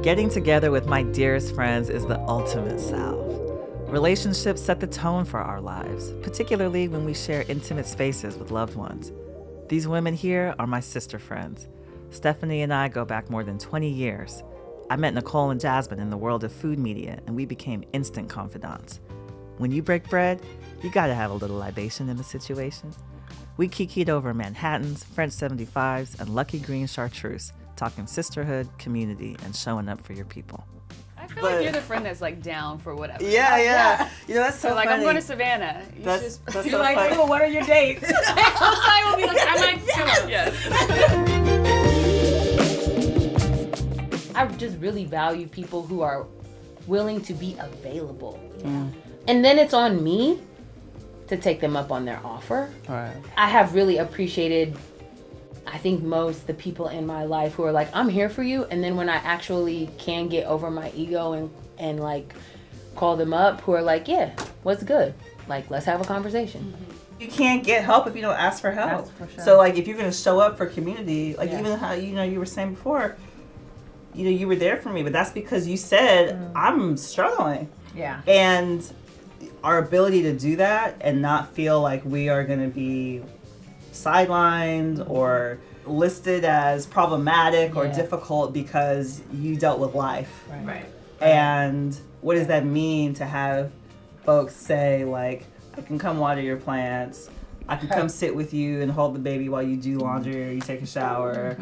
Getting together with my dearest friends is the ultimate salve. Relationships set the tone for our lives, particularly when we share intimate spaces with loved ones. These women here are my sister friends. Stephanie and I go back more than 20 years. I met Nicole and Jasmine in the world of food media, and we became instant confidants. When you break bread, you gotta have a little libation in the situation. We kikied over Manhattans, French 75s, and Lucky Green chartreuse, talking sisterhood, community, and showing up for your people. I feel like you're the friend that's like down for whatever. Yeah. You know, that's so like, funny. I'm going to Savannah. That's you're so like, funny. oh, what are your dates? Osayi will be like, I might show up. Yes. I just really value people who are willing to be available. And then it's on me to take them up on their offer. Right. I have really appreciated, I think, most the people in my life who are like, I'm here for you. And then when I actually can get over my ego and like call them up, who are like, yeah, what's good? Like, let's have a conversation. You can't get help if you don't ask for help. That's for sure. So like if you're gonna show up for community, like even how you were saying before, you were there for me, but that's because you said I'm struggling. Yeah. And our ability to do that and not feel like we are gonna be sidelined or listed as problematic or difficult because you dealt with life. Right. And what does that mean to have folks say like, I can come water your plants, I can come sit with you and hold the baby while you do laundry or you take a shower.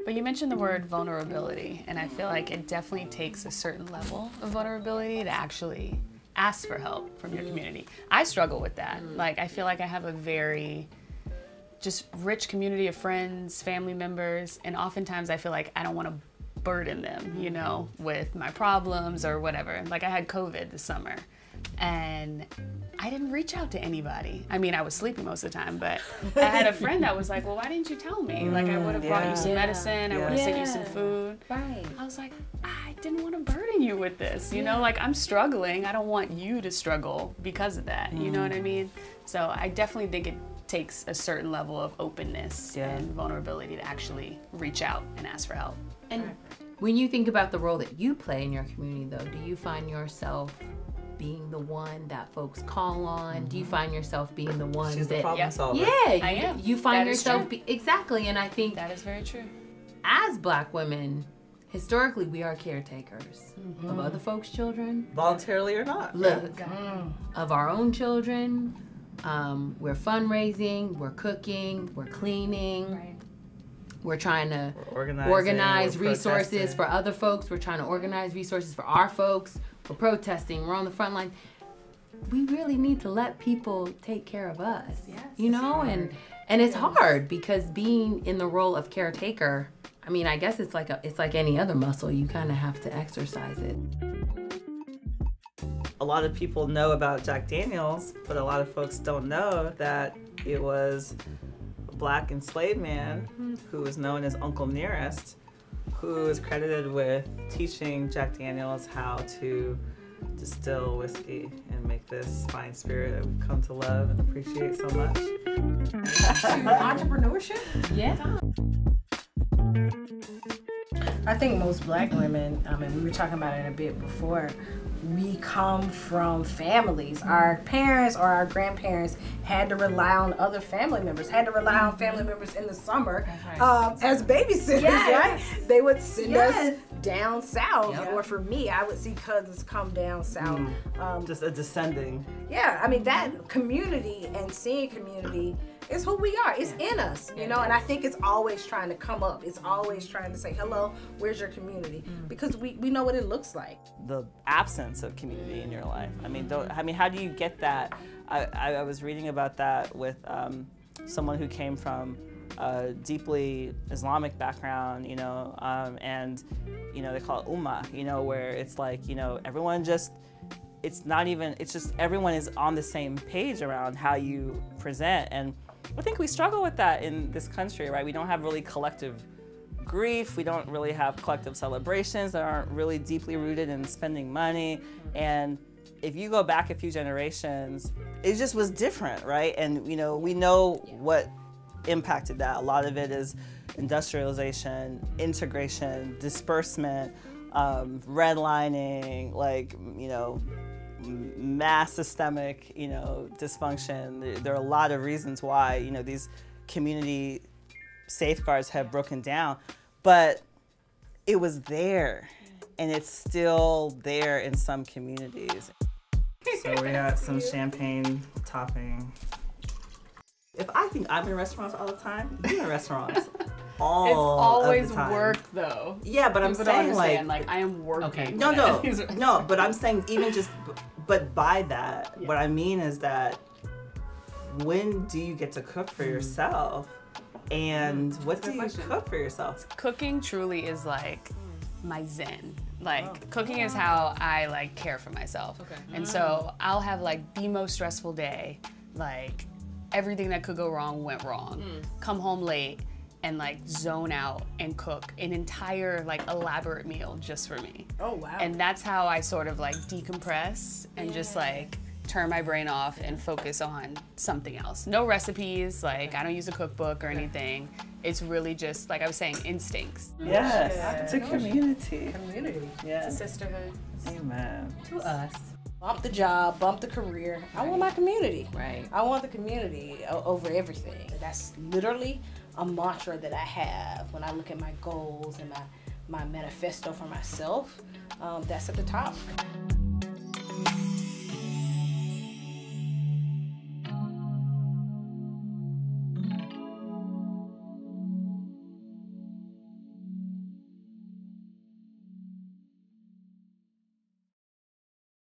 But you mentioned the word vulnerability, and I feel like it definitely takes a certain level of vulnerability to actually ask for help from your community. I struggle with that. Like, I feel like I have a very just rich community of friends, family members, and oftentimes I feel like I don't want to burden them, with my problems or whatever. Like, I had COVID this summer, and I didn't reach out to anybody. I mean, I was sleeping most of the time, but I had a friend that was like, well, why didn't you tell me? Like, I would have brought you some medicine, I would have sent you some food. Right. I was like, I didn't want to burden you with this, like, I'm struggling. I don't want you to struggle because of that, you know what I mean? So I definitely think it takes a certain level of openness and vulnerability to actually reach out and ask for help. And when you think about the role that you play in your community, though, do you find yourself being the one that folks call on? Do you find yourself being the one She's that the problem solver. I am. You find That is yourself true. exactly, and I think That is very true. as Black women, historically we are caretakers of other folks' children. Voluntarily or not. Look, of our own children. We're fundraising, we're cooking, we're cleaning. Right. We're trying to We're organize we're resources protesting. for other folks. We're trying to organize resources for our folks. We're protesting. We're on the front line. We really need to let people take care of us. Yes. And it's hard because being in the role of caretaker, I mean, I guess it's like any other muscle. You kind of have to exercise it. A lot of people know about Jack Daniels, but a lot of folks don't know that it was a Black enslaved man who was known as Uncle Nearest, who is credited with teaching Jack Daniels how to distill whiskey and make this fine spirit that we've come to love and appreciate so much. Entrepreneurship? Yeah. I think most Black women, we were talking about it a bit before, we come from families. Our parents or our grandparents had to rely on other family members, had to rely on family members in the summer as babysitters, right? They would send us down south, or for me, I would see cousins come down south. Just a descending. Yeah, I mean, that community and seeing community is who we are. It's in us, and I think it's always trying to come up. It's always trying to say, hello, where's your community? Because we know what it looks like. The absence of community in your life. I mean, how do you get that? I was reading about that with someone who came from a deeply Islamic background, and they call it ummah, where it's like, everyone just, it's just everyone is on the same page around how you present. And I think we struggle with that in this country, right? We don't have really collective grief. We don't really have collective celebrations that aren't really deeply rooted in spending money. And if you go back a few generations, it just was different, right? And we know what impacted that. A lot of it is, industrialization, integration, disbursement, redlining, like, you know, mass systemic, you know, dysfunction. There are a lot of reasons why, you know, these community safeguards have broken down, but it was there, and it's still there in some communities. So we got some champagne topping. If I think I'm in restaurants all the time, you're in restaurants all It's always of the time. work though. Yeah, but I'm People don't saying understand, like I am working. Okay. no, but I'm saying even just, but by that, what I mean is that when do you get to cook for yourself, and what do you cook for yourself? Cooking truly is like my zen. Like cooking is how I like care for myself. Okay. And so I'll have like the most stressful day, like everything that could go wrong went wrong. Come home late and like zone out and cook an entire like elaborate meal just for me. Oh wow. And that's how I sort of like decompress and just like turn my brain off and focus on something else. No recipes, like I don't use a cookbook or anything. It's really just, like I was saying, instincts. Yes, it's a community. Community. Yeah. It's a sisterhood. Amen. To us. Bump the job, bump the career. I want my community. Right. I want the community over everything. That's literally a mantra that I have when I look at my goals and my manifesto for myself. That's at the top.